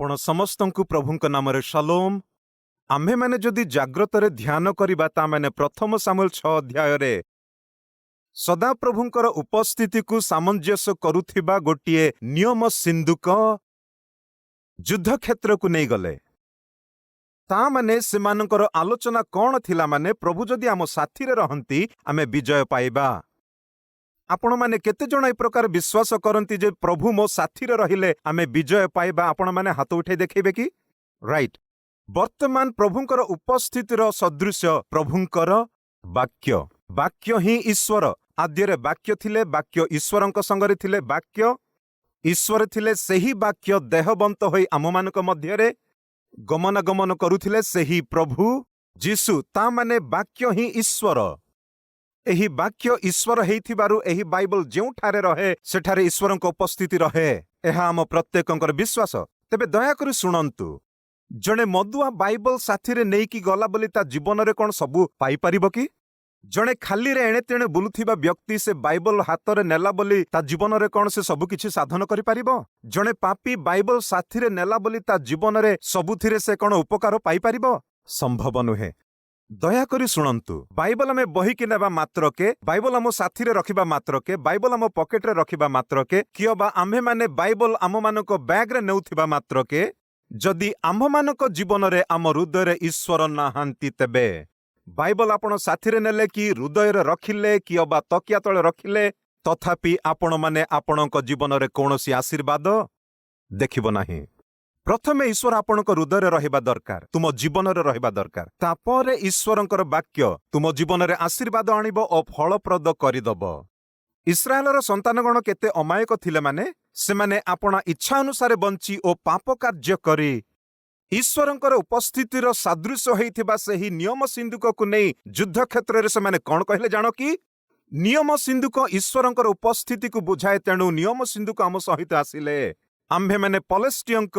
आपण समस्तंकु प्रभुंक नामरे शालोम। आम्भे माने जदि जाग्रतरे ध्यान करिबा ता माने प्रथम सामुएल 6 अध्याय सदा प्रभुंकर उपस्थिति को सामंजस्य करुथिबा गोटिए नियम सिंधुक युद्ध क्षेत्र को नहीं गले। ता माने सेमानकर आलोचना कौन थिला माने प्रभु जदि आम साथी रे रहंती आमे विजय पाइबा। आपण माने केते जण ए प्रकार विश्वास करंती जे प्रभु मो साथी रे रहिले आमे विजय पाइबा। आपण माने हाथ उठे देखिबे कि राइट। वर्तमान प्रभुंकर उपस्थितिर सदृश्य प्रभुंकर वाक्य। वाक्य ही ईश्वर। आद्यरे वाक्य थिले, वाक्य ईश्वरंक संगरे थिले, वाक्य ईश्वर थिले। सेही वाक्य देहबंत होई आममानक मध्यरे गमनागमन करुथिले, सेही प्रभु जीशु। ता माने वाक्य ही ईश्वर। एही वाक्य ईश्वर हेइथिबारु एही बाइबल जेउठारे रहे सेठारे ईश्वरंक उपस्थिति रहे। एहा आम प्रत्येकंकर विश्वास। तेबे दयाकरी शुणंतु, जणे मदुआ बाइबल साथीरे नेइकी गला बोली ता जीवन रे कोन सबु पाई परिबो कि? जणे खाली रे एणे तेणे बुलुथिबा व्यक्ति से बाइबल हातरे नेला बोली ता जीवन रे कोन से सबु किछि साधन करि परिबो? जणे पापी बाइबल साथीरे नेला बोली ता जीवन रे सबुथिरे से कोन उपकार पाई परिबो? संभव नुहे। दयाकरी शुणंतु, बाइबल आमे बहिकी नेबा मात्रके, बाइबल आम साथीरे रखिबा मात्रके, बाइबल आम पकेट रे रखिबा मात्रके, कियबा आम्भे माने बाइबल आम मानक बैग रे नेउथिबा मात्रके, जदि आम्भ मानक जीवन रे आम हृदय रे ईश्वर नाहांती तेबे बाइबल आपण साथीरे नेले कि हृदय रे रखिले कियबा तकिया तळे रखिले, तथापि आपण माने आपणक जीवन रे कोनोसी आशीर्वाद देखिबो नाही। प्रथमे ईश्वर आपणक हृदय रे रहिबा दरकार, तुम जीवन रे रहिबा दरकार। तापरे ईश्वरंकर वाक्य तुम जीवन रे आशीर्वाद आनिबो ओ फलप्रद करिदबो। इस्राएलर संतानगण केते अमायक थिले माने सेमाने आपणा इच्छा अनुसार बंची ओ पाप कार्य करी ईश्वरंकर उपस्थितिर सादृश्य हेइथिबा सेही नियम सिंधुक को नै युद्ध क्षेत्र रे सेमाने कोन कहले जानो कि? नियम सिंधुक ईश्वरंकर उपस्थिति को बुझाए। तेणु नियम सिंधुक आम सहित आसिले आम्भे माने पलेस्टियंक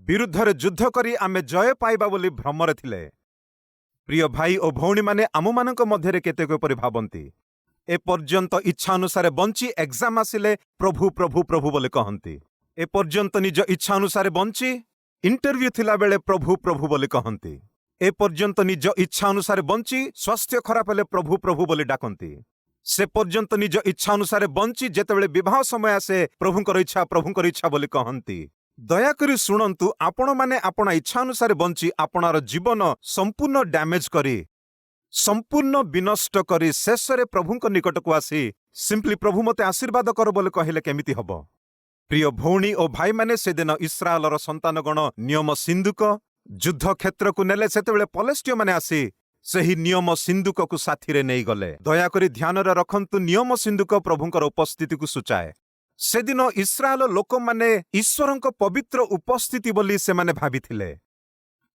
विरुद्ध रे युद्ध करी आमे जय पाइबा बोली भ्रमरे थिले। प्रिय भाई ओ भौणी माने आममानक मध्यरे केतेक परि भाबंती ए पर्यंत इच्छा अनुसार बंची एग्जाम आसिले प्रभु प्रभु प्रभु बोले कहंती। ए पर्यंत निज इच्छा अनुसार बंची इंटरव्यू थिला बेले प्रभु प्रभु बोले कहंती। ए पर्यंत निज इच्छा अनुसार बंची स्वास्थ्य खराब हेले प्रभु प्रभु बोले डाकंती। से पर्यंत निज इच्छा अनुसार बंची जेतेबेले विवाह समय आसे प्रभुंकर इच्छा बोले कहंती। दयाकरी शुणंतु, आपण माने आपण इच्छा अनुसार बंची आपणार जीवन संपूर्ण डैमेज करी, संपूर्ण विनष्ट करी शेष रे प्रभुंक निकट को आसी सिंपली प्रभु मते आशीर्वाद कर बोले कहले केमिति हबो? प्रिय भौणी ओ भाई माने से दिन इस्राएलर संतानगण नियम सिंधुक युद्ध क्षेत्र को नेले। सेतेबेले पलेस्टिय माने आसी सेही नियम सिंधुक को साथी रे नहीं गले। दयाकरी ध्यान रे रखंतु, नियम सिंधुक प्रभुंकर उपस्थिति को सूचाए। से दिन इस्राएल लोक माने ईश्वरंक पवित्र उपस्थिति बोली से माने भाबिथिले।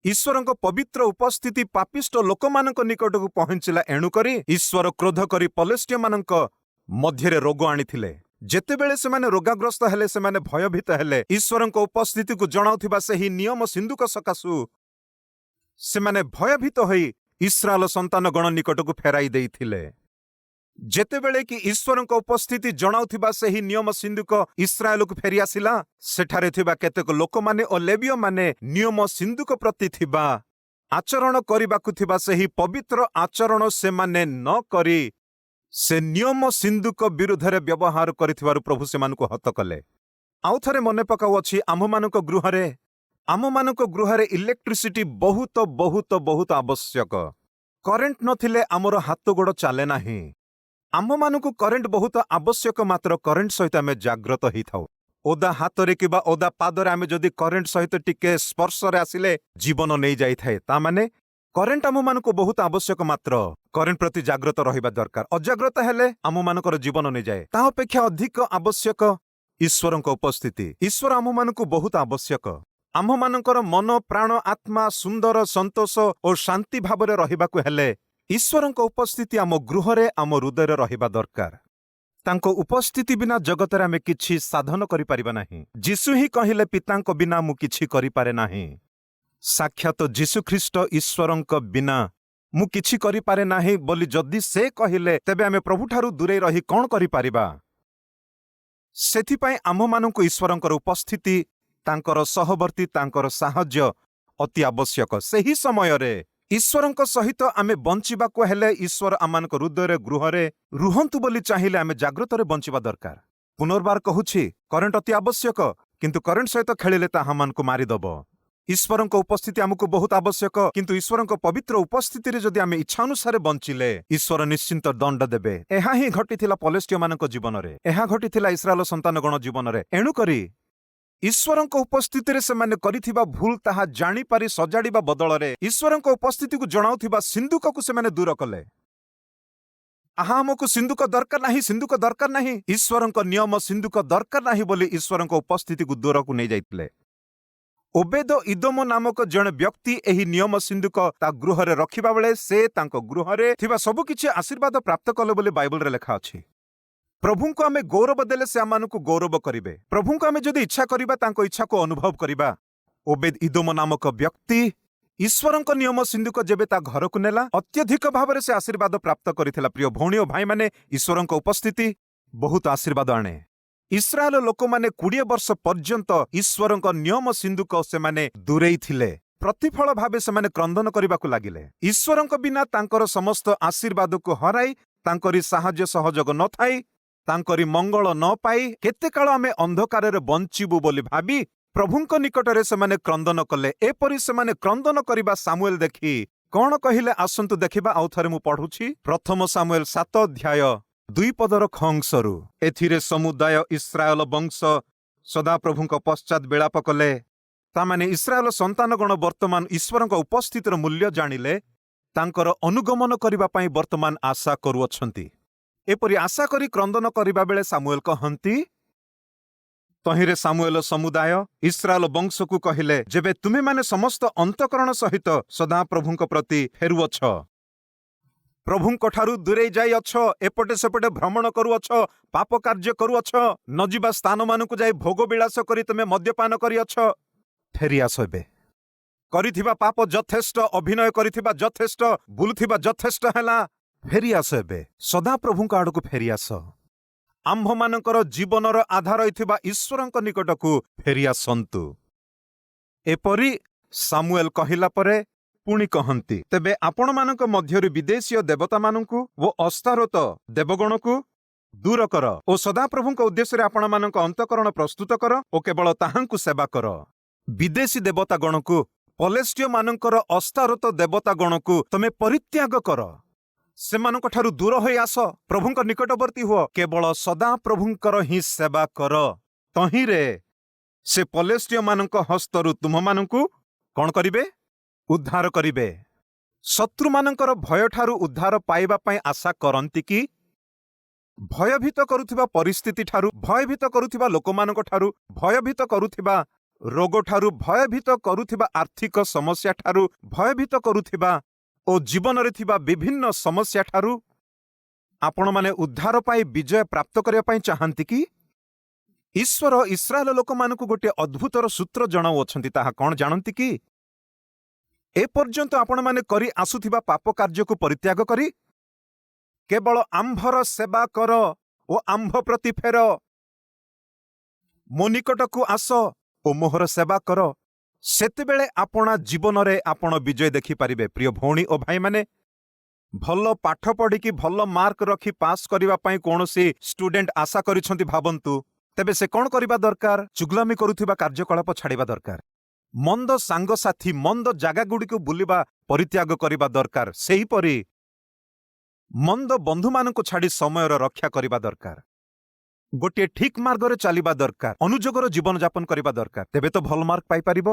ईश्वरंक पवित्र उपस्थिति पापिष्ट लोकमानक निकट को पहुंचला। एणु करी ईश्वर क्रोध करी पलेस्टिय मानक मध्यरे रोग आनिथिले। जेतेबेले से माने रोगाग्रस्त हेले, से माने भयभीत हेले, ईश्वरंक उपस्थिति को जणाउथिबा सेही नियम सिंधुक सकासु से माने भयभीत होई इस्राएल संतान गण निकट को फेराई देइथिले। जेतेबेले कि ईश्वरंक उपस्थिति जणाउथिबा सेही नियम सिंधुक इस्राएल को फेरी आसिला, सेठारे थिबा केतेक लोक माने ओ लेविय माने नियम सिंधुक प्रति थिबा आचरण करिबाकु थिबा सेही पवित्र आचरण से माने न करी से नियम सिंधुक विरुद्ध रे व्यवहार करिथिबारु प्रभु सेमानकु हत कले। आउ थरे मने पकाउ अछि, आममानक गृहरे इलेक्ट्रिसिटी बहुत बहुत बहुत आवश्यक। करेंट नथिले आमर हाथ गोड़ चले नाही। आममानकु करेंट बहुत आवश्यक, मात्र करेंट सहित आमे जाग्रत हेइ थाउ। ओदा हाथरे किबा ओदा पादरे आमे जदि करेंट सहित टिके स्पर्शरे आसिले जीवन नै जाई थाए। ता माने करेंट आममानकु बहुत आवश्यक, मात्र करेंट प्रति जाग्रत रहिबा दरकार। अजाग्रत हेले आममानकर जीवन नै जाए। ता अपेक्षा अधिक आवश्यक ईश्वरंक उपस्थिति। ईश्वर आममानकु बहुत आवश्यक। आममानकर मन प्राण आत्मा सुंदर संतोष और शांति भावरे रहिबाकु हेले ईश्वरंक उपस्थिति आम गृहरे आम हृदय रहिबा दरकार। तांको उपस्थिति बिना जगतरे आमे किछि साधन करि परिबा नाही। जीशु ही कहिले, पितांक बिना मु किछि करि पारे नाही। साक्षात जीशु ख्रीष्ट ईश्वरंक बिना मु किछि करि पारे नाही बोली जदि से कहिले, तेबे आमे प्रभु ठारू दूरे रही कोन करि परिबा? सेथिपाई आममानंकु ईश्वरंकर उपस्थिति ତାଙ୍କର ସହବର୍ତ୍ତୀ ତାଙ୍କର ସାହାଯ୍ୟ ଅତି ଆବଶ୍ୟକ। ସେହି ସମୟରେ ଈଶ୍ୱରଙ୍କ ସହିତ ଆମେ ବଞ୍ଚିବାକୁ ହେଲେ ଈଶ୍ୱର ଆମମାନଙ୍କ ହୃଦୟରେ ଗୃହରେ ରୁହନ୍ତୁ ବୋଲି ଚାହିଁଲେ ଆମେ ଜାଗ୍ରତରେ ବଞ୍ଚିବା ଦରକାର। ପୁନର୍ବାର କହୁଛି, କରେଣ୍ଟ ଅତି ଆବଶ୍ୟକ, କିନ୍ତୁ କରେଣ୍ଟ ସହିତ ଖେଳିଲେ ତାହା ଆମମାନଙ୍କୁ ମାରିଦେବ। ଈଶ୍ୱରଙ୍କ ଉପସ୍ଥିତି ଆମକୁ ବହୁତ ଆବଶ୍ୟକ, କିନ୍ତୁ ଈଶ୍ୱରଙ୍କ ପବିତ୍ର ଉପସ୍ଥିତିରେ ଯଦି ଆମେ ଇଚ୍ଛା ଅନୁସାରେ ବଞ୍ଚିଲେ ଈଶ୍ୱର ନିଶ୍ଚିନ୍ତ ଦଣ୍ଡ ଦେବେ। ଏହା ହିଁ ଘଟିଥିଲା ପଲେଷ୍ଟିୟମାନଙ୍କ ଜୀବନରେ, ଏହା ଘଟିଥିଲା ଇସ୍ରାଏଲ ସନ୍ତାନଗଣ ଜୀବନରେ। ଏଣୁକରି ଈଶ୍ୱରଙ୍କ ଉପସ୍ଥିତିରେ ସେମାନେ କରିଥିବା ଭୁଲ ତାହା ଜାଣିପାରି ସଜାଡ଼ିବା ବଦଳରେ ଈଶ୍ୱରଙ୍କ ଉପସ୍ଥିତିକୁ ଜଣାଉଥିବା ସିନ୍ଦୁକକୁ ସେମାନେ ଦୂର କଲେ। ଆମକୁ ସିନ୍ଦୁକ ଦରକାର ନାହିଁ, ସିନ୍ଦୁକ ଦରକାର ନାହିଁ, ଈଶ୍ୱରଙ୍କ ନିୟମ ସିନ୍ଦୁକ ଦରକାର ନାହିଁ ବୋଲି ଈଶ୍ୱରଙ୍କ ଉପସ୍ଥିତିକୁ ଦୂରକୁ ନେଇଯାଇଥିଲେ। ଓବେଦ ଇଦୋମ ନାମକ ଜଣେ ବ୍ୟକ୍ତି ଏହି ନିୟମ ସିନ୍ଦୁକ ତା ଗୃହରେ ରଖିବା ବେଳେ ସେ ତାଙ୍କ ଗୃହରେ ଥିବା ସବୁକିଛି ଆଶୀର୍ବାଦ ପ୍ରାପ୍ତ କଲେ ବୋଲି ବାଇବଲରେ ଲେଖା ଅଛି। ପ୍ରଭୁଙ୍କୁ ଆମେ ଗୌରବ ଦେଲେ ସେ ଆମମାନଙ୍କୁ ଗୌରବ କରିବେ। ପ୍ରଭୁଙ୍କୁ ଆମେ ଯଦି ଇଚ୍ଛା କରିବା ତାଙ୍କ ଇଚ୍ଛାକୁ ଅନୁଭବ କରିବା। ଓବେଦ ଇଦୋମ ନାମକ ବ୍ୟକ୍ତି ଈଶ୍ୱରଙ୍କ ନିୟମ ସିନ୍ଦୁକ ଯେବେ ତା ଘରକୁ ନେଲା ଅତ୍ୟଧିକ ଭାବରେ ସେ ଆଶୀର୍ବାଦ ପ୍ରାପ୍ତ କରିଥିଲା। ପ୍ରିୟ ଭଉଣୀ ଓ ଭାଇମାନେ, ଈଶ୍ୱରଙ୍କ ଉପସ୍ଥିତି ବହୁତ ଆଶୀର୍ବାଦ ଆଣେ। ଇସ୍ରାଏଲ ଲୋକମାନେ 20 ବର୍ଷ ପର୍ଯ୍ୟନ୍ତ ଈଶ୍ୱରଙ୍କ ନିୟମ ସିନ୍ଦୁକ ସେମାନେ ଦୂରେଇ ଥିଲେ। ପ୍ରତିଫଳ ଭାବେ ସେମାନେ କ୍ରନ୍ଦନ କରିବାକୁ ଲାଗିଲେ। ଈଶ୍ୱରଙ୍କ ବିନା ତାଙ୍କର ସମସ୍ତ ଆଶୀର୍ବାଦକୁ ହରାଇ, ତାଙ୍କରି ସାହାଯ୍ୟ ସହଯୋଗ ନଥାଇ, ତାଙ୍କରି ମଙ୍ଗଳ ନ ପାଇ କେତେ କାଳ ଆମେ ଅନ୍ଧକାରରେ ବଞ୍ଚିବୁ ବୋଲି ଭାବି ପ୍ରଭୁଙ୍କ ନିକଟରେ ସେମାନେ କ୍ରନ୍ଦନ କଲେ। ଏପରି ସେମାନେ କ୍ରନ୍ଦନ କରିବା ସାମୁଏଲ ଦେଖି କଣ କହିଲେ ଆସନ୍ତୁ ଦେଖିବା। ଆଉ ଥରେ ମୁଁ ପଢୁଛି, ପ୍ରଥମ ସାମୁଏଲ 7 ଅଧ୍ୟାୟ 2 ପଦର ଖଂସରୁ। ଏଥିରେ ସମୁଦାୟ ଇସ୍ରାଏଲ ବଂଶ ସଦାପ୍ରଭୁଙ୍କ ପଶ୍ଚାତ ବିଳାପ କଲେ। ତାମାନେ ଇସ୍ରାଏଲ ସନ୍ତାନଗଣ ବର୍ତ୍ତମାନ ଈଶ୍ୱରଙ୍କ ଉପସ୍ଥିତିର ମୂଲ୍ୟ ଜାଣିଲେ, ତାଙ୍କର ଅନୁଗମନ କରିବା ପାଇଁ ବର୍ତ୍ତମାନ ଆଶା କରୁଅଛନ୍ତି। ଏପରି ଆଶା କରି କ୍ରନ୍ଦନ କରିବା ବେଳେ ସାମୁଏଲ କହନ୍ତି, ତହିଁରେ ସାମୁଏଲ ସମୁଦାୟ ଇସ୍ରାଏଲ ବଂଶକୁ କହିଲେ, ଯେବେ ତୁମେମାନେ ସମସ୍ତ ଅନ୍ତଃକରଣ ସହିତ ସଦାପ୍ରଭୁଙ୍କ ପ୍ରତି ଫେରୁଅଛ, ପ୍ରଭୁଙ୍କଠାରୁ ଦୂରେଇ ଯାଇଅଛ, ଏପଟେ ସେପଟେ ଭ୍ରମଣ କରୁଅଛ, ପାପ କାର୍ଯ୍ୟ କରୁଅଛ, ନଯିବା ସ୍ଥାନମାନଙ୍କୁ ଯାଇ ଭୋଗ ବିଳାସ କରି ତୁମେ ମଦ୍ୟପାନ କରିଅଛ, ଫେରିଆସ। ଏବେ କରିଥିବା ପାପ ଯଥେଷ୍ଟ, ଅଭିନୟ କରିଥିବା ଯଥେଷ୍ଟ, ବୁଲୁଥିବା ଯଥେଷ୍ଟ ହେଲା, ଫେରିଆସ। ଏବେ ସଦାପ୍ରଭୁଙ୍କ ଆଡକୁ ଫେରିଆସ। ଆମ୍ଭମାନଙ୍କର ଜୀବନର ଆଧାର ହୋଇଥିବା ଈଶ୍ୱରଙ୍କ ନିକଟକୁ ଫେରିଆସନ୍ତୁ। ଏପରି ସାମୁଏଲ କହିଲା ପରେ ପୁଣି କହନ୍ତି, ତେବେ ଆପଣମାନଙ୍କ ମଧ୍ୟରୁ ବିଦେଶୀୟ ଦେବତାମାନଙ୍କୁ ଓ ଅସ୍ତାରୋତ ଦେବଗଣକୁ ଦୂର କର ଓ ସଦାପ୍ରଭୁଙ୍କ ଉଦ୍ଦେଶ୍ୟରେ ଆପଣମାନଙ୍କ ଅନ୍ତଃକରଣ ପ୍ରସ୍ତୁତ କର ଓ କେବଳ ତାହାଙ୍କୁ ସେବା କର। ବିଦେଶୀ ଦେବତାଗଣକୁ, ପଲେଷ୍ଟିୟମାନଙ୍କର ଅସ୍ତାରୋତ ଦେବତାଗଣକୁ ତମେ ପରିତ୍ୟାଗ କର। ସେମାନଙ୍କଠାରୁ ଦୂର ହୋଇ ଆସ, ପ୍ରଭୁଙ୍କ ନିକଟବର୍ତ୍ତୀ ହୁଅ, କେବଳ ସଦାପ୍ରଭୁଙ୍କର ହିଁ ସେବା କର। ତହିଁରେ ସେ ପଲେଷ୍ଟିୟମାନଙ୍କ ହସ୍ତରୁ ତୁମମାନଙ୍କୁ କଣ କରିବେ? ଉଦ୍ଧାର କରିବେ। ଶତ୍ରୁମାନଙ୍କର ଭୟଠାରୁ ଉଦ୍ଧାର ପାଇବା ପାଇଁ ଆଶା କରନ୍ତି କି? ଭୟଭୀତ କରୁଥିବା ପରିସ୍ଥିତି ଠାରୁ, ଭୟଭୀତ କରୁଥିବା ଲୋକମାନଙ୍କ ଠାରୁ, ଭୟଭୀତ କରୁଥିବା ରୋଗଠାରୁ, ଭୟଭୀତ କରୁଥିବା ଆର୍ଥିକ ସମସ୍ୟା ଠାରୁ, ଭୟଭୀତ କରୁଥିବା ଓ ଜୀବନରେ ଥିବା ବିଭିନ୍ନ ସମସ୍ୟା ଠାରୁ ଆପଣମାନେ ଉଦ୍ଧାର ପାଇ ବିଜୟ ପ୍ରାପ୍ତ କରିବା ପାଇଁ ଚାହାନ୍ତି କି? ଈଶ୍ୱର ଇସ୍ରାଏଲ ଲୋକମାନଙ୍କୁ ଗୋଟିଏ ଅଦ୍ଭୁତର ସୂତ୍ର ଜଣାଉଅଛନ୍ତି। ତାହା କଣ ଜାଣନ୍ତି କି? ଏପର୍ଯ୍ୟନ୍ତ ଆପଣମାନେ କରି ଆସୁଥିବା ପାପ କାର୍ଯ୍ୟକୁ ପରିତ୍ୟାଗ କରି କେବଳ ଆମ୍ଭର ସେବା କର ଓ ଆମ୍ଭ ପ୍ରତି ଫେର। ମୋ ନିକଟକୁ ଆସ ଓ ମୋହର ସେବା କର। ସେତେବେଳେ ଆପଣା ଜୀବନରେ ଆପଣ ବିଜୟ ଦେଖିପାରିବେ। ପ୍ରିୟ ଭଉଣୀ ଓ ଭାଇମାନେ, ଭଲ ପାଠ ପଢ଼ିକି ଭଲ ମାର୍କ ରଖି ପାସ୍ କରିବା ପାଇଁ କୌଣସି ଷ୍ଟୁଡେଣ୍ଟ ଆଶା କରିଛନ୍ତି ଭାବନ୍ତୁ, ତେବେ ସେ କଣ କରିବା ଦରକାର? ଚୁଗଲାମି କରୁଥିବା କାର୍ଯ୍ୟକଳାପ ଛାଡ଼ିବା ଦରକାର। ମନ୍ଦ ସାଙ୍ଗସାଥୀ, ମନ୍ଦ ଜାଗାଗୁଡ଼ିକୁ ବୁଲିବା ପରିତ୍ୟାଗ କରିବା ଦରକାର। ସେହିପରି ମନ୍ଦ ବନ୍ଧୁମାନଙ୍କୁ ଛାଡ଼ି ସମୟର ରକ୍ଷା କରିବା ଦରକାର। ଗୋଟିଏ ଠିକ୍ ମାର୍ଗରେ ଚାଲିବା ଦରକାର। ଅନୁଯୋଗର ଜୀବନଯାପନ କରିବା ଦରକାର। ତେବେ ତ ଭଲ ମାର୍କ ପାଇପାରିବ।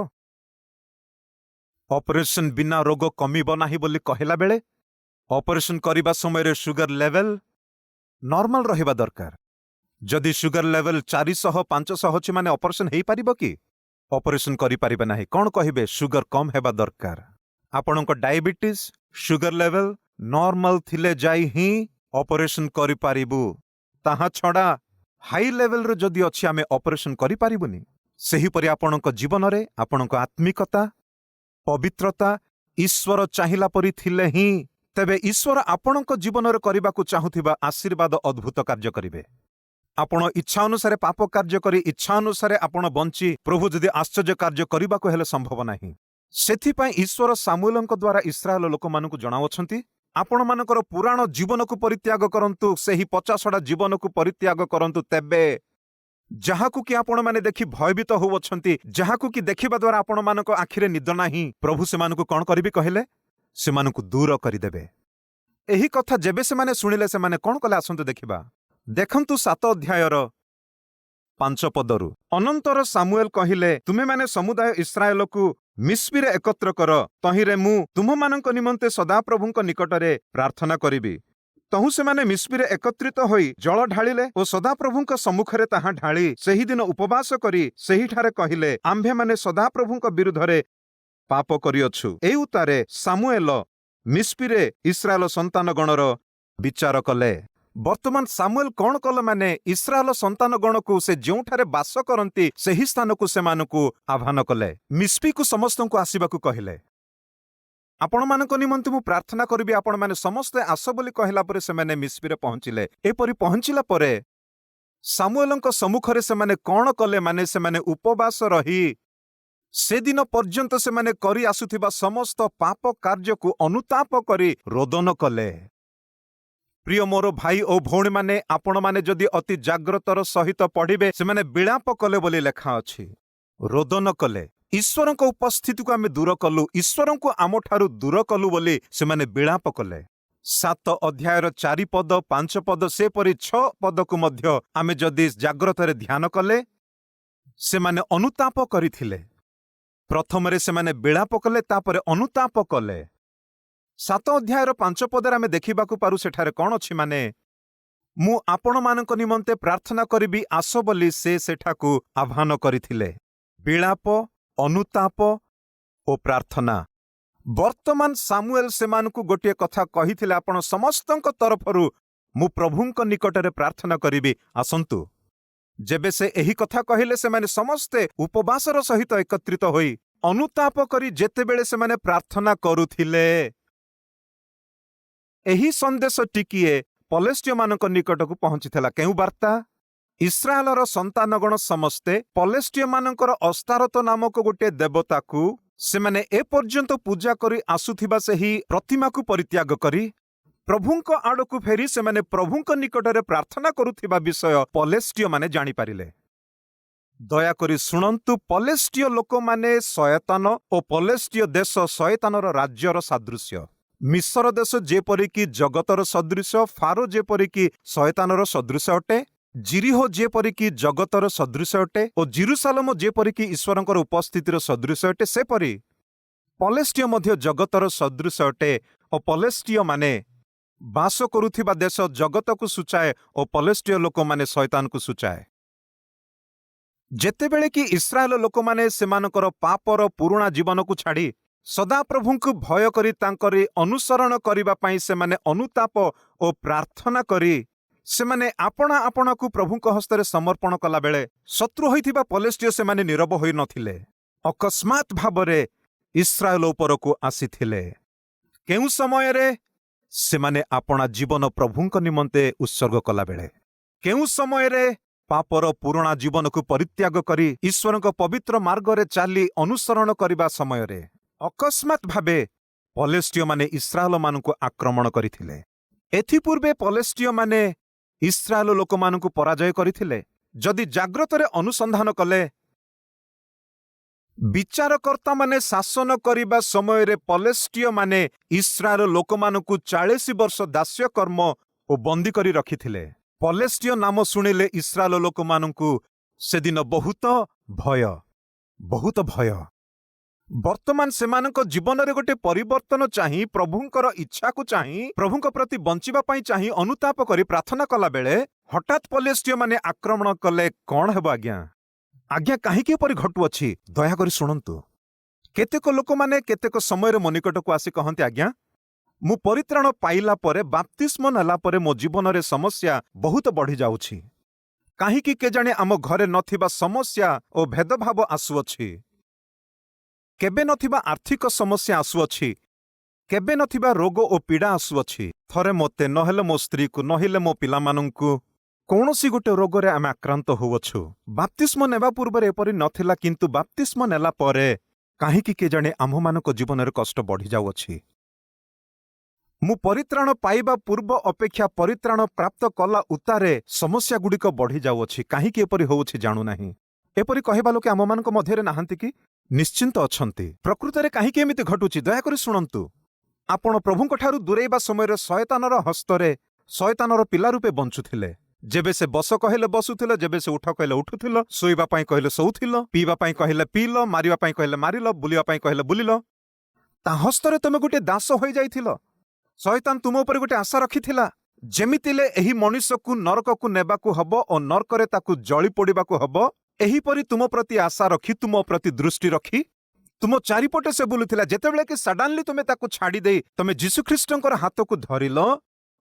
ଅପରେସନ ବିନା ରୋଗ କମିବ ନାହିଁ ବୋଲି କହିଲା ବେଳେ ଅପରେସନ କରିବା ସମୟରେ ସୁଗର ଲେଭେଲ ନର୍ମାଲ ରହିବା ଦରକାର। ଯଦି ସୁଗର ଲେଭେଲ 400-500 ଅଛି ମାନେ ଅପରେସନ ହେଇପାରିବ କି? ଅପରେସନ କରିପାରିବେ ନାହିଁ। କଣ କହିବେ? ସୁଗର କମ୍ ହେବା ଦରକାର। ଆପଣଙ୍କ ଡାଇବେଟିସ୍ ସୁଗର ଲେଭେଲ ନର୍ମାଲ ଥିଲେ ଯାଇ ହିଁ ଅପରେସନ କରିପାରିବୁ। ତାହା ଛଡ଼ା ହାଇ ଲେଭେଲରେ ଯଦି ଅଛି ଆମେ ଅପରେସନ କରିପାରିବୁନି। ସେହିପରି ଆପଣଙ୍କ ଜୀବନରେ ଆପଣଙ୍କ ଆତ୍ମିକତା, ପବିତ୍ରତା ଈଶ୍ୱର ଚାହିଁଲା ପରି ଥିଲେ ହିଁ ତେବେ ଈଶ୍ୱର ଆପଣଙ୍କ ଜୀବନରେ କରିବାକୁ ଚାହୁଁଥିବା ଆଶୀର୍ବାଦ ଅଦ୍ଭୁତ କାର୍ଯ୍ୟ କରିବେ। आपण इच्छा अनुसार पाप कार्य करी इच्छा अनुसार आपण बंची प्रभु जदि आश्चर्य कार्य करबाको हेले संभव नाही। सेथिपाई ईश्वर सामुएलଙ୍କ द्वारा इस्राएल लोकमानଙ୍କୁ जणावछंती आपण मानकर पुराण जीवन को परित्याग करंतु सेही 50टा जीवन को परित्याग करंतु तेबे जहाकू कि आपण माने देखि भयभीत होउछंती जहाकू कि देखिबा द्वारा आपण मानक आखिरे निद नाही प्रभु से मानकु कोन करिबि कहिले से मानकु दूर करिदेबे। एही कथा जेबे से माने सुनिले से माने कोन कले आसंतु देखिबा देखंतु 7 अध्यायर 5 पदरु अनंतर सामुएल कहिले तुमे माने समुदाय इस्राएल को मिस्पीरे एकत्र कर तहिरे मु तुम मानक निमंते सदा प्रभुंक निकटरे प्रार्थना करिबि। तहु से माने मिस्पीरे एकत्रित होई जल ढालिले ओ सदा प्रभुंक सम्मुखरे ताहा ढाली सेही दिन उपवास करी सेही ठारे कहिले आम्भे माने सदा प्रभुंक विरुद्धरे पाप करिअछु। एई उतारे सामुएल मिस्पीरे इस्राएल संतान गणर विचार कले। वर्तमान सामुएल कौन कल माने इस्राएल संतान गण को से जोठारे बास करंती सेही स्थान को सेमानकु आह्वान कले मिस्पी को समस्त को आसीबाकू कहिले आपण मानक निमंते मु प्रार्थना करिबि आपण माने समस्त आस बोली कहला परे से माने मिस्पीरे पहुंचिले। एपरि पहुंचिला परे सामुएलଙ୍କ सम्मुखरे से माने कौन कले माने से माने उपवास रही से दिन पर्यंत से माने करी आसुथिबा समस्त पाप कार्य को अनुताप करी रोदन कले। प्रिय मोर भाई ओ भौणी माने आपण माने जदि अति जाग्रतर सहित पढ़िबे से माने विलाप कले बोली लेखा अछि रोदन कले ईश्वर को उपस्थिति को आमे दूर कलु ईश्वर को आम ठारू दूर कलु बोली से माने विलाप कले। 7 अध्यायर 4 पद 5 पद से परि 6 पद को मध्य आमे जदि जाग्रतर ध्यान कले से माने अनुताप करिथिले प्रथमरे से माने विलाप कले तापरे अनुताप कले। 7 अध्यायर 5 पदरे आमे देखिबाकू पारु सेठारे कोन अछि माने मु आपण मानक निमंते प्रार्थना करिबि आस बोली से सेठाकू आह्वान करिथिले विलाप अनुताप ओ प्रार्थना। वर्तमान सामुएल सेमानकू गोटे कथा कहिथिले आपण समस्तଙ୍କ तरफरु मु प्रभुंक निकटरे प्रार्थना करिबि आसंतु। जेबे से एही कथा कहिले से माने समस्ते उपवासर सहित एकत्रित होई अनुताप करी जेतेबेले से माने प्रार्थना करुथिले एही संदेश टिकिए पलेस्टिय मानक निकटकू पहुंचीथिला केउ वार्ता इस्राएलर संतानगण समस्ते पलेस्टिय मानकर अस्तारत नामक गोटे देवता को से माने ए पर्यंत पूजा करी आसुथिबा सेही प्रतिमा को परित्याग करी प्रभुंक आड़कू फेरी से माने प्रभुंक निकटरे प्रार्थना करुथिबा विषय पलेस्टिय माने जानि पारिले। दया करी शुणंतु पलेस्टिय लोक माने शयतान ओ पलेस्टिय देश शयतानर राज्यर सादृश्य मिस्र देश जेपरिकी जगतर सदृश फारो जेपरिकी शयतानर सदृश अटे जिरिहो जेपरिकी जगतर सदृश अटे और जेरुसालेम जेपरिकी ईश्वरंकर उपस्थितिर सदृश अटे सेपरि पलेस्टिय मध्य जगतर सदृश अटे और पलेस्टिय माने बास करुथिबा देश जगत को सूचाए और पलेस्टिय लोक माने शयतान को सूचाए। जेतेबेले कि इस्राएल लोक माने सेमानकर पापर पुराणा जीवन को छाड़ी सदा प्रभु को भय करी तांकरी अनुसरण करिबा पई से माने अनुताप और प्रार्थना करी से माने आपना आपना को प्रभु को हस्तरे समर्पण कला बेले शत्रु होइथिबा पलेस्टिय से माने नीरव होई नथिले अकस्मात भाबरे इस्राएल ऊपर को आसीथिले। केउ समय रे से माने आपना जीवन प्रभुंक निमंते उत्सर्ग कला बेले केउ समय रे पापर पुराणा जीवन को परित्याग करी ईश्वर को पवित्र मार्ग रे चाली अनुसरण करिबा समय रे अकस्मात भाबे पलेस्टिय माने इस्राएल मानकु आक्रमण करिथिले। एथि पूर्वे पलेस्टिय माने इस्राएल लोक मानकु पराजय करिथिले। जदि जाग्रतरे अनुसंधान कले विचारकर्ता माने शासन करिबा समय रे पलेस्टिय माने इस्राएल लोक मानकु 40 वर्ष दास्य कर्म ओ बंदी करी रखिथिले। पलेस्टिय नाम सुनिले इस्राएल लोक मानकु सेदिन बहुत भय वर्तमान सेमानक जीवन रे गोटे परिवर्तन चाही प्रभुंकर इच्छा को चाही प्रभुंक प्रति बंचिबा पई चाही अनुताप करी प्रार्थना कला बेले हठात पलेस्टिय माने आक्रमण कले कोन हेबो आज्ञा काहीकि परि घटु अछि दया करी सुनंतु। केतेक लोक माने केतेक समय रे मनिकट को आसी कहंती आज्ञा मु परित्राण पाइला परे बाप्तिस्म नेला परे मो जीवन रे समस्या बहुत बढ़ी जाउछि काहीकि के जाने आम घरे नथिबा समस्या ओ भेदभाव आसुअछि केबे नथिबा आर्थिक समस्या आसुअछि केबे नथिबा रोग ओ पीड़ा आसुअछि थरे मते नहेले मो स्त्री को नहिले मो पिला मानंकु କୌଣସି ଗୋଟେ ରୋଗରେ ଆମେ ଆକ୍ରାନ୍ତ ହେଉଅଛୁ। ବାପ୍ତିସ୍ମ ନେବା ପୂର୍ବରୁ ଏପରି ନଥିଲା, କିନ୍ତୁ ବାପ୍ତିସ୍ମ ନେଲା ପରେ କାହିଁକି କେଜାଣି ଆମ୍ଭମାନଙ୍କ ଜୀବନରେ କଷ୍ଟ ବଢ଼ିଯାଉଅଛି। ମୁଁ ପରିତ୍ରାଣ ପାଇବା ପୂର୍ବ ଅପେକ୍ଷା ପରିତ୍ରାଣ ପ୍ରାପ୍ତ କଲା ଉତ୍ତାରେ ସମସ୍ୟାଗୁଡ଼ିକ ବଢ଼ିଯାଉଅଛି। କାହିଁକି ଏପରି ହେଉଛି ଜାଣୁନାହିଁ। ଏପରି କହିବା ଲୋକେ ଆମମାନଙ୍କ ମଧ୍ୟରେ ନାହାନ୍ତି କି? ନିଶ୍ଚିନ୍ତ ଅଛନ୍ତି। ପ୍ରକୃତରେ କାହିଁକି ଏମିତି ଘଟୁଛି ଦୟାକରି ଶୁଣନ୍ତୁ। ଆପଣ ପ୍ରଭୁଙ୍କଠାରୁ ଦୂରେଇବା ସମୟରେ ଶୟତାନର ହସ୍ତରେ ଶୟତାନର ପିଲା ରୂପେ ବଞ୍ଚୁଥିଲେ। ଯେବେ ସେ ବସ କହିଲେ ବସୁଥିଲ, ଯେବେ ସେ ଉଠ କହିଲେ ଉଠୁଥିଲ, ଶୋଇବା ପାଇଁ କହିଲେ ଶୋଉଥିଲ, ପିଇବା ପାଇଁ କହିଲେ ପିଇଲ, ମାରିବା ପାଇଁ କହିଲେ ମାରିଲ, ବୁଲିବା ପାଇଁ କହିଲେ ବୁଲିଲ। ତା ହସ୍ତରେ ତମେ ଗୋଟେ ଦାସ ହୋଇଯାଇଥିଲ। ଶୟତାନ ତୁମ ଉପରେ ଗୋଟେ ଆଶା ରଖିଥିଲା, ଯେମିତିଲେ ଏହି ମଣିଷକୁ ନରକକୁ ନେବାକୁ ହବ ଓ ନରକରେ ତାକୁ ଜଳି ପୋଡ଼ିବାକୁ ହବ। ଏହିପରି ତୁମ ପ୍ରତି ଆଶା ରଖି, ତୁମ ପ୍ରତି ଦୃଷ୍ଟି ରଖି ତୁମ ଚାରିପଟେ ସେ ବୁଲୁଥିଲା। ଯେତେବେଳେ କି ସଡନ୍ଲି ତୁମେ ତାକୁ ଛାଡ଼ିଦେଇ ତମେ ଯୀଶୁଖ୍ରୀଷ୍ଟଙ୍କର ହାତକୁ ଧରିଲ,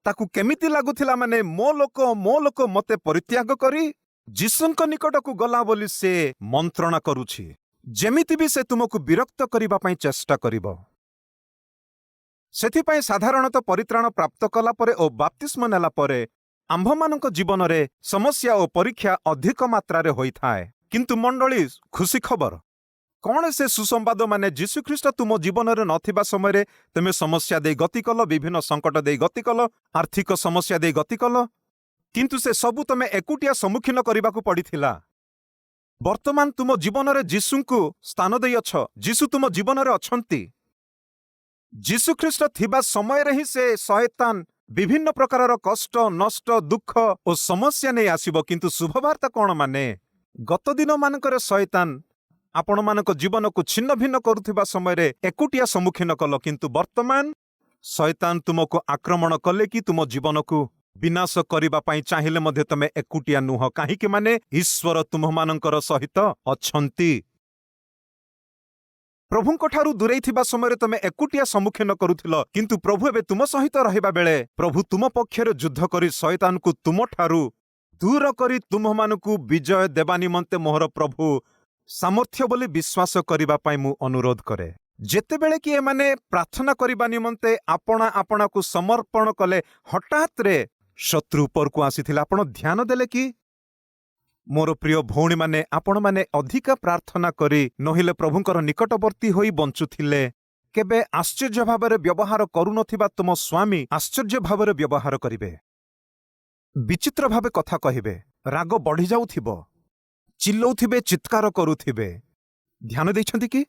ତାକୁ କେମିତି ଲାଗୁଥିଲା? ମାନେ ମୋ ଲୋକ ମତେ ପରିତ୍ୟାଗ କରି ଯୀଶୁଙ୍କ ନିକଟକୁ ଗଲା ବୋଲି ସେ ମନ୍ତ୍ରଣା କରୁଛି। ଯେମିତି ବି ସେ ତୁମକୁ ବିରକ୍ତ କରିବା ପାଇଁ ଚେଷ୍ଟା କରିବ। ସେଥିପାଇଁ ସାଧାରଣତଃ ପରିତ୍ରାଣ ପ୍ରାପ୍ତ କଲା ପରେ ଓ ବାପ୍ତିସ୍ମ ନେଲା ପରେ ଆମ୍ଭମାନଙ୍କ ଜୀବନରେ ସମସ୍ୟା ଓ ପରୀକ୍ଷା ଅଧିକ ମାତ୍ରାରେ ହୋଇଥାଏ। କିନ୍ତୁ ମଣ୍ଡଳୀ, ଖୁସି ଖବର କଣ? ସେ ସୁସମ୍ବାଦ ମାନେ ଯୀଶୁଖ୍ରୀଷ୍ଟ ତୁମ ଜୀବନରେ ନଥିବା ସମୟରେ ତୁମେ ସମସ୍ୟା ଦେଇ ଗତି କଲ, ବିଭିନ୍ନ ସଙ୍କଟ ଦେଇ ଗତି କଲ, ଆର୍ଥିକ ସମସ୍ୟା ଦେଇ ଗତି କଲ, କିନ୍ତୁ ସେ ସବୁ ତମେ ଏକୁଟିଆ ସମ୍ମୁଖୀନ କରିବାକୁ ପଡ଼ିଥିଲା। ବର୍ତ୍ତମାନ ତୁମ ଜୀବନରେ ଯୀଶୁଙ୍କୁ ସ୍ଥାନ ଦେଇଅଛ। ଯୀଶୁ ତୁମ ଜୀବନରେ ଅଛନ୍ତି। ଯୀଶୁଖ୍ରୀଷ୍ଟ ଥିବା ସମୟରେ ହିଁ ସେ ଶୟତାନ ବିଭିନ୍ନ ପ୍ରକାରର କଷ୍ଟ, ନଷ୍ଟ, ଦୁଃଖ ଓ ସମସ୍ୟା ନେଇ ଆସିବ। କିନ୍ତୁ ଶୁଭବାର୍ତ୍ତା କଣ? ମାନେ ଗତ ଦିନମାନଙ୍କରେ ଶୟତାନ ଆପଣମାନଙ୍କ ଜୀବନକୁ ଛିନ୍ନ ଭିନ୍ନ କରୁଥିବା ସମୟରେ ଏକୁଟିଆ ସମ୍ମୁଖୀନ କଲ, କିନ୍ତୁ ବର୍ତ୍ତମାନ ଶୟତାନ ତୁମକୁ ଆକ୍ରମଣ କଲେ କି ତୁମ ଜୀବନକୁ ବିନାଶ କରିବା ପାଇଁ ଚାହିଁଲେ ମଧ୍ୟ ତମେ ଏକୁଟିଆ ନୁହଁ। କାହିଁକି? ମାନେ ଈଶ୍ୱର ତୁମମାନଙ୍କର ସହିତ ଅଛନ୍ତି। ପ୍ରଭୁଙ୍କଠାରୁ ଦୂରେଇ ଥିବା ସମୟରେ ତମେ ଏକୁଟିଆ ସମ୍ମୁଖୀନ କରୁଥିଲ, କିନ୍ତୁ ପ୍ରଭୁ ଏବେ ତୁମ ସହିତ ରହିବା ବେଳେ ପ୍ରଭୁ ତୁମ ପକ୍ଷରେ ଯୁଦ୍ଧ କରି ଶୟତାନକୁ ତୁମଠାରୁ ଦୂର କରି ତୁମମାନଙ୍କୁ ବିଜୟ ଦେବା ନିମନ୍ତେ ମୋହର ପ୍ରଭୁ ସାମର୍ଥ୍ୟ ବୋଲି ବିଶ୍ୱାସ କରିବା ପାଇଁ ମୁଁ ଅନୁରୋଧ କରେ। ଯେତେବେଳେ କି ଏମାନେ ପ୍ରାର୍ଥନା କରିବା ନିମନ୍ତେ ଆପଣା ଆପଣାକୁ ସମର୍ପଣ କଲେ, ହଠାତ୍ରେ ଶତ୍ରୁ ଉପରକୁ ଆସିଥିଲେ। ଆପଣ ଧ୍ୟାନ ଦେଲେ କି? ମୋର ପ୍ରିୟ ଭଉଣୀମାନେ, ଆପଣମାନେ ଅଧିକା ପ୍ରାର୍ଥନା କରି ନହେଲେ ପ୍ରଭୁଙ୍କର ନିକଟବର୍ତ୍ତୀ ହୋଇ ବଞ୍ଚୁଥିଲେ। କେବେ ଆଶ୍ଚର୍ଯ୍ୟ ଭାବରେ ବ୍ୟବହାର କରୁନଥିବା ତୁମ ସ୍ୱାମୀ ଆଶ୍ଚର୍ଯ୍ୟ ଭାବରେ ବ୍ୟବହାର କରିବେ। ବିଚିତ୍ର ଭାବେ କଥା କହିବେ, ରାଗ ବଢ଼ିଯାଉଥିବ, ଚିଲ୍ଲଉଥିବେ, ଚିତ୍କାର କରୁଥିବେ। ଧ୍ୟାନ ଦେଇଛନ୍ତି କି?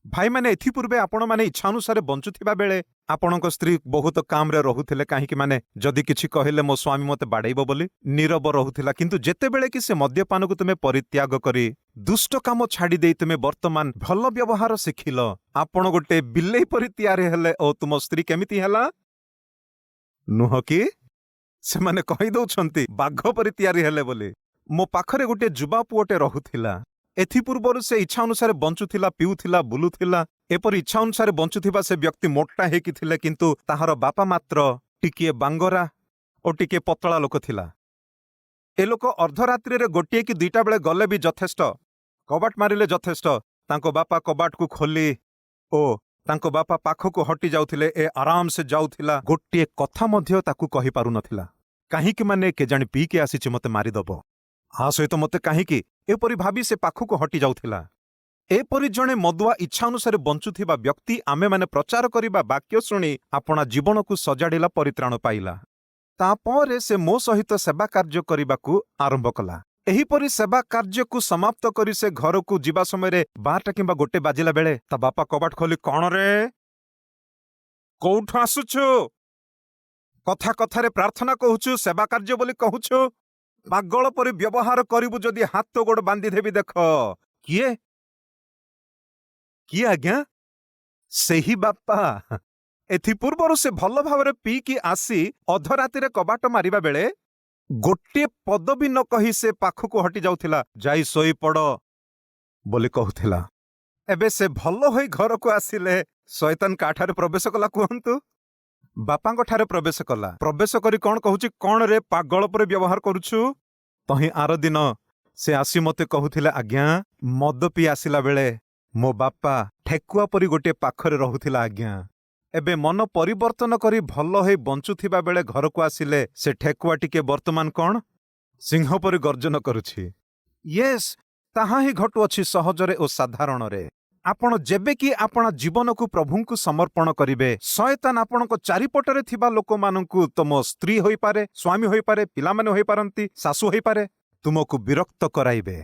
ଭାଇମାନେ, ଏଥିପୂର୍ବେ ଆପଣମାନେ ଇଚ୍ଛା ଅନୁସାରେ ବଞ୍ଚୁଥିବା ବେଳେ ଆପଣଙ୍କ ସ୍ତ୍ରୀ ବହୁତ କାମରେ ରହୁଥିଲେ। କାହିଁକି? ମାନେ ଯଦି କିଛି କହିଲେ ମୋ ସ୍ୱାମୀ ମୋତେ ବାଡ଼େଇବ ବୋଲି ନୀରବ ରହୁଥିଲା। କିନ୍ତୁ ଯେତେବେଳେ କି ସେ ମଦ୍ୟପାନକୁ ତୁମେ ପରିତ୍ୟାଗ କରି ଦୁଷ୍ଟ କାମ ଛାଡ଼ି ଦେଇ ତୁମେ ବର୍ତ୍ତମାନ ଭଲ ବ୍ୟବହାର ଶିଖିଲ, ଆପଣ ଗୋଟେ ବିଲେଇ ପରି ତିଆରି ହେଲେ। ଓ ତୁମ ସ୍ତ୍ରୀ କେମିତି ହେଲା? ନୁହଁ କି? ସେମାନେ କହିଦଉଛନ୍ତି ବାଘ ପରି ତିଆରି ହେଲେ ବୋଲି। ମୋ ପାଖରେ ଗୋଟେ ଯୁବା ପୁଅଟେ ରହୁଥିଲା। ଏଥିପୂର୍ବରୁ ସେ ଇଚ୍ଛା ଅନୁସାରେ ବଞ୍ଚୁଥିଲା, ପିଉଥିଲା, ବୁଲୁଥିଲା। ଏପରି ଇଚ୍ଛା ଅନୁସାରେ ବଞ୍ଚୁଥିବା ସେ ବ୍ୟକ୍ତି ମୋଟା ହେଇକି ଥିଲେ, କିନ୍ତୁ ତାହାର ବାପା ମାତ୍ର ଟିକିଏ ବାଙ୍ଗରା ଓ ଟିକିଏ ପତଳା ଲୋକ ଥିଲା। ଏ ଲୋକ ଅର୍ଦ୍ଧରାତ୍ରିରେ ଗୋଟିଏ କି ଦୁଇଟା ବେଳେ ଗଲେ ବି ଯଥେଷ୍ଟ, କବାଟ ମାରିଲେ ଯଥେଷ୍ଟ। ତାଙ୍କ ବାପା କବାଟକୁ ଖୋଲି ଓ ତାଙ୍କ ବାପା ପାଖକୁ ହଟି ଯାଉଥିଲେ। ଏ ଆରାମସେ ଯାଉଥିଲା, ଗୋଟିଏ କଥା ମଧ୍ୟ ତାକୁ କହିପାରୁନଥିଲା। କାହିଁକି? ମାନେ କେଜାଣି ପିଇକି ଆସିଛି, ମୋତେ ମାରିଦବ, ଆ ସହିତ ମୋତେ କାହିଁକି, ଏପରି ଭାବି ସେ ପାଖକୁ ହଟି ଯାଉଥିଲା। ଏପରି ଜଣେ ମଦୁଆ ଇଚ୍ଛା ଅନୁସାରେ ବଞ୍ଚୁଥିବା ବ୍ୟକ୍ତି ଆମେମାନେ ପ୍ରଚାର କରିବା ବାକ୍ୟ ଶୁଣି ଆପଣା ଜୀବନକୁ ସଜାଡ଼ିଲା, ପରିତ୍ରାଣ ପାଇଲା। ତାପରେ ସେ ମୋ ସହିତ ସେବା କାର୍ଯ୍ୟ କରିବାକୁ ଆରମ୍ଭ କଲା। ଏହିପରି ସେବା କାର୍ଯ୍ୟକୁ ସମାପ୍ତ କରି ସେ ଘରକୁ ଯିବା ସମୟରେ 12ଟା କିମ୍ବା 1 ବାଜିଲା ବେଳେ ତା ବାପା କବାଟ ଖୋଲି, କଣ ରେ, କୋଉଠୁ ଆସୁଛୁ? କଥା କଥାରେ ପ୍ରାର୍ଥନା କହୁଛୁ, ସେବା କାର୍ଯ୍ୟ ବୋଲି କହୁଛୁ। ପାଗଳ ପରି ବ୍ୟବହାର କରିବୁ ଯଦି ହାତ ଗୋଡ଼ ବାନ୍ଧିଦେବି। ଦେଖ, କିଏ କିଏ ଆଜ୍ଞା? ସେହି ବାପା। ଏଥିପୂର୍ବରୁ ସେ ଭଲ ଭାବରେ ପିଇକି ଆସି ଅଧରାତିରେ କବାଟ ମାରିବା ବେଳେ ଗୋଟିଏ ପଦ ବି ନ କହି ସେ ପାଖକୁ ହଟି ଯାଉଥିଲା। ଯାଇ ଶୋଇପଡ଼ ବୋଲି କହୁଥିଲା। ଏବେ ସେ ଭଲ ହୋଇ ଘରକୁ ଆସିଲେ, ଶୟତାନ କାଠାରେ ପ୍ରବେଶ କଲା କୁହନ୍ତୁ? ବାପାଙ୍କ ଠାରେ ପ୍ରବେଶ କଲା। ପ୍ରବେଶ କରି କଣ କହୁଛି? କଣ ରେ, ପାଗଳ ପରି ବ୍ୟବହାର କରୁଛୁ? ତହିଁ ଆର ଦିନ ସେ ଆସି ମୋତେ କହୁଥିଲେ, ଆଜ୍ଞା, ମଦ ପିଇ ଆସିଲା ବେଳେ ମୋ ବାପା ଠେକୁଆ ପରି ଗୋଟିଏ ପାଖରେ ରହୁଥିଲା ଆଜ୍ଞା। ଏବେ ମନ ପରିବର୍ତ୍ତନ କରି ଭଲ ହୋଇ ବଞ୍ଚୁଥିବା ବେଳେ ଘରକୁ ଆସିଲେ ସେ ଠେକୁଆ ଟିକେ ବର୍ତ୍ତମାନ କଣ ସିଂହ ପରି ଗର୍ଜନ କରୁଛି। ୟେସ୍, ତାହା ହିଁ ଘଟୁଅଛି ସହଜରେ ଓ ସାଧାରଣରେ। ଆପଣ ଯେବେକି ଆପଣ ଜୀବନକୁ ପ୍ରଭୁଙ୍କୁ ସମର୍ପଣ କରିବେ, ଶୟତାନ ଆପଣଙ୍କ ଚାରିପଟରେ ଥିବା ଲୋକମାନଙ୍କୁ, ତମ ସ୍ତ୍ରୀ ହୋଇପାରେ, ସ୍ୱାମୀ ହୋଇପାରେ, ପିଲାମାନେ ହୋଇପାରନ୍ତି, ଶାଶୁ ହୋଇପାରେ, ତୁମକୁ ବିରକ୍ତ କରାଇବେ,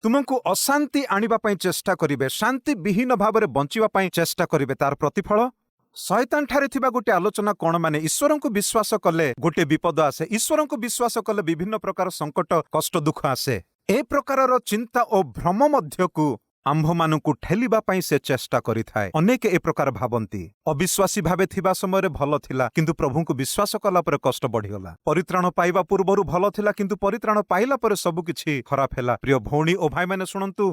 ତୁମକୁ ଅଶାନ୍ତି ଆଣିବା ପାଇଁ ଚେଷ୍ଟା କରିବେ, ଶାନ୍ତି ବିହୀନ ଭାବରେ ବଞ୍ଚିବା ପାଇଁ ଚେଷ୍ଟା କରିବେ। ତାର ପ୍ରତିଫଳ ଶୟତାନ ଠାରେ ଥିବା ଗୋଟେ ଆଲୋଚନା କଣ, ମାନେ ଈଶ୍ୱରଙ୍କୁ ବିଶ୍ୱାସ କଲେ ଗୋଟେ ବିପଦ ଆସେ, ଈଶ୍ୱରଙ୍କୁ ବିଶ୍ୱାସ କଲେ ବିଭିନ୍ନ ପ୍ରକାର ସଙ୍କଟ, କଷ୍ଟ, ଦୁଃଖ ଆସେ। ଏ ପ୍ରକାରର ଚିନ୍ତା ଓ ଭ୍ରମ ମଧ୍ୟକୁ ଆମ୍ଭମାନଙ୍କୁ ଠେଲିବା ପାଇଁ ସେ ଚେଷ୍ଟା କରିଥାଏ। ଅନେକ ଏ ପ୍ରକାର ଭାବନ୍ତି, ଅବିଶ୍ୱାସୀ ଭାବେ ଥିବା ସମୟରେ ଭଲ ଥିଲା, କିନ୍ତୁ ପ୍ରଭୁଙ୍କୁ ବିଶ୍ୱାସ କଲା ପରେ କଷ୍ଟ ବଢିଗଲା। ପରିତ୍ରାଣ ପାଇବା ପୂର୍ବରୁ ଭଲ ଥିଲା, କିନ୍ତୁ ପରିତ୍ରାଣ ପାଇଲା ପରେ ସବୁ କିଛି ଖରାପ ହେଲା। ପ୍ରିୟ ଭଉଣୀ ଓ ଭାଇମାନେ ଶୁଣନ୍ତୁ,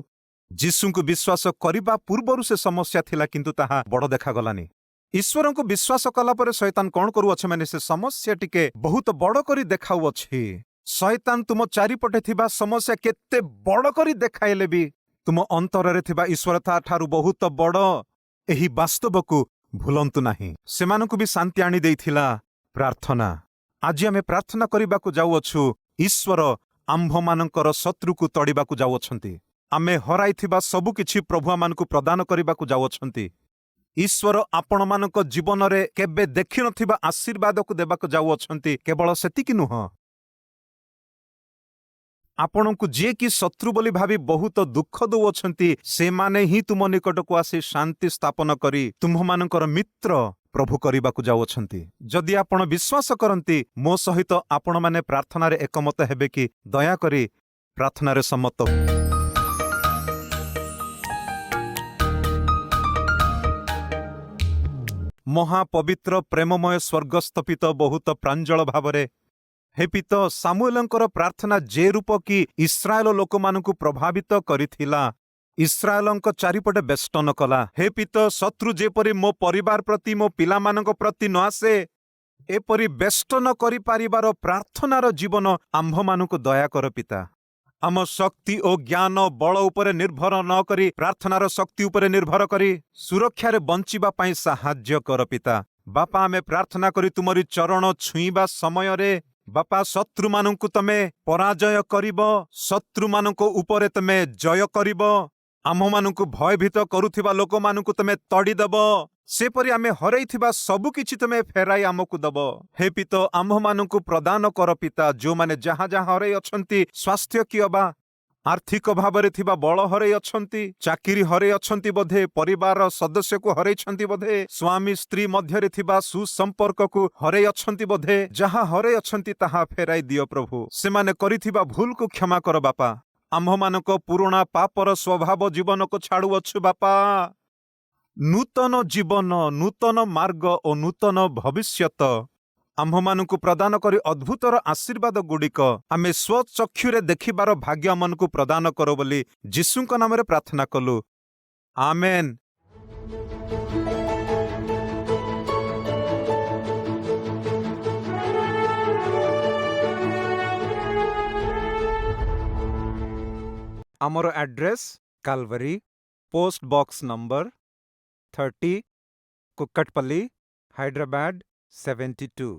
ଯୀଶୁଙ୍କୁ ବିଶ୍ୱାସ କରିବା ପୂର୍ବରୁ ସେ ସମସ୍ୟା ଥିଲା, କିନ୍ତୁ ତାହା ବଡ଼ ଦେଖାଗଲାନି। ଈଶ୍ୱରଙ୍କୁ ବିଶ୍ୱାସ କଲା ପରେ ଶୈତାନ କଣ କରୁଅଛି, ମାନେ ସେ ସମସ୍ୟା ଟିକେ ବହୁତ ବଡ଼ କରି ଦେଖାଉଅଛି। ଶୈତାନ ତୁମ ଚାରିପଟେ ଥିବା ସମସ୍ୟା କେତେ ବଡ଼ କରି ଦେଖାଇଲେ ବି ତୁମ ଅନ୍ତରରେ ଥିବା ଈଶ୍ୱର ତାଠାରୁ ବହୁତ ବଡ଼, ଏହି ବାସ୍ତବକୁ ଭୁଲନ୍ତୁ ନାହିଁ। ସେମାନଙ୍କୁ ବି ଶାନ୍ତି ଆଣି ଦେଇଥିଲା ପ୍ରାର୍ଥନା। ଆଜି ଆମେ ପ୍ରାର୍ଥନା କରିବାକୁ ଯାଉଅଛୁ, ଈଶ୍ୱର ଆମ୍ଭମାନଙ୍କର ଶତ୍ରୁକୁ ତଡ଼ିବାକୁ ଯାଉଅଛନ୍ତି। ଆମେ ହରାଇଥିବା ସବୁ କିଛି ପ୍ରଭୁ ଆମମାନଙ୍କୁ ପ୍ରଦାନ କରିବାକୁ ଯାଉଅଛନ୍ତି। ଈଶ୍ୱର ଆପଣମାନଙ୍କ ଜୀବନରେ କେବେ ଦେଖିନଥିବା ଆଶୀର୍ବାଦକୁ ଦେବାକୁ ଯାଉଅଛନ୍ତି। କେବଳ ସେତିକି ନୁହଁ, ଆପଣଙ୍କୁ ଯିଏକି ଶତ୍ରୁ ବୋଲି ଭାବି ବହୁତ ଦୁଃଖ ଦେଉଅଛନ୍ତି, ସେମାନେ ହିଁ ତୁମ ନିକଟକୁ ଆସି ଶାନ୍ତି ସ୍ଥାପନ କରି ତୁମ୍ଭମାନଙ୍କର ମିତ୍ର ପ୍ରଭୁ କରିବାକୁ ଯାଉଅଛନ୍ତି। ଯଦି ଆପଣ ବିଶ୍ୱାସ କରନ୍ତି, ମୋ ସହିତ ଆପଣମାନେ ପ୍ରାର୍ଥନାରେ ଏକମତ ହେବେ କି? ଦୟାକରି ପ୍ରାର୍ଥନାରେ ସମ୍ମତ। ମହାପବିତ୍ର ପ୍ରେମମୟ ସ୍ୱର୍ଗସ୍ଥ ପିତ, ବହୁତ ପ୍ରାଞ୍ଜଳ ଭାବରେ ହେ ପିତ, ସାମୁଏଲଙ୍କର ପ୍ରାର୍ଥନା ଯେ ରୂପ କି ଇସ୍ରାଏଲ ଲୋକମାନଙ୍କୁ ପ୍ରଭାବିତ କରିଥିଲା, ଇସ୍ରାଏଲଙ୍କ ଚାରିପଟେ ବେଷ୍ଟନ କଲା। ହେ ପିତ, ଶତ୍ରୁ ଯେପରି ମୋ ପରିବାର ପ୍ରତି, ମୋ ପିଲାମାନଙ୍କ ପ୍ରତି ନ ଆସେ, ଏପରି ବେଷ୍ଟନ କରିପାରିବାର ପ୍ରାର୍ଥନାର ଜୀବନ ଆମ୍ଭମାନଙ୍କୁ ଦୟାକର ପିତା। ଆମ ଶକ୍ତି ଓ ଜ୍ଞାନ ବଳ ଉପରେ ନିର୍ଭର ନ କରି, ପ୍ରାର୍ଥନାର ଶକ୍ତି ଉପରେ ନିର୍ଭର କରି ସୁରକ୍ଷାରେ ବଞ୍ଚିବା ପାଇଁ ସାହାଯ୍ୟ କର ପିତା। ବାପା, ଆମେ ପ୍ରାର୍ଥନା କରି ତୁମରି ଚରଣ ଛୁଇଁବା ସମୟରେ ବାପା, ଶତ୍ରୁମାନଙ୍କୁ ତମେ ପରାଜୟ କରିବ, ଶତ୍ରୁମାନଙ୍କ ଉପରେ ତମେ ଜୟ କରିବ, ଆମ୍ଭମାନଙ୍କୁ ଭୟଭୀତ କରୁଥିବା ଲୋକମାନଙ୍କୁ ତମେ ତଡ଼ିଦେବ, ସେପରି ଆମେ ହରେଇଥିବା ସବୁ କିଛି ତମେ ଫେରାଇ ଆମକୁ ଦବ। ହେ ପିତ, ଆମ୍ଭମାନଙ୍କୁ ପ୍ରଦାନ କର ପିତା, ଯେଉଁମାନେ ଯାହା ଯାହା ହରେଇ ଅଛନ୍ତି, ସ୍ୱାସ୍ଥ୍ୟ କି ଅବା ଆର୍ଥିକ ଭାବରେ ଥିବା ବଳ ହରେଇ ଅଛନ୍ତି, ଚାକିରି ହରେଇ ଅଛନ୍ତି ବୋଧେ, ପରିବାରର ସଦସ୍ୟକୁ ହରେଇଛନ୍ତି ବୋଧେ, ସ୍ୱାମୀ ସ୍ତ୍ରୀ ମଧ୍ୟରେ ଥିବା ସୁସମ୍ପର୍କକୁ ହରେଇ ଅଛନ୍ତି ବୋଧେ, ଯାହା ହରେଇ ଅଛନ୍ତି ତାହା ଫେରାଇ ଦିଅ ପ୍ରଭୁ। ସେମାନେ କରିଥିବା ଭୁଲକୁ କ୍ଷମା କର ବାପା। ଆମ୍ଭମାନଙ୍କ ପୁରୁଣା ପାପର ସ୍ୱଭାବ ଜୀବନକୁ ଛାଡୁଅଛୁ ବାପା। ନୂତନ ଜୀବନ, ନୂତନ ମାର୍ଗ ଓ ନୂତନ ଭବିଷ୍ୟତ ଆମ୍ଭମାନଙ୍କୁ ପ୍ରଦାନ କରି ଅଦ୍ଭୁତର ଆଶୀର୍ବାଦ ଗୁଡ଼ିକ ଆମେ ସ୍ୱଚକ୍ଷୁରେ ଦେଖିବାର ଭାଗ୍ୟ ଆମମାନଙ୍କୁ ପ୍ରଦାନ କର ବୋଲି ଯୀଶୁଙ୍କ ନାମରେ ପ୍ରାର୍ଥନା କଲୁ। ଆମେନ୍। ଆମର address Calvary, post box number 30, Kukatpally, Hyderabad 72।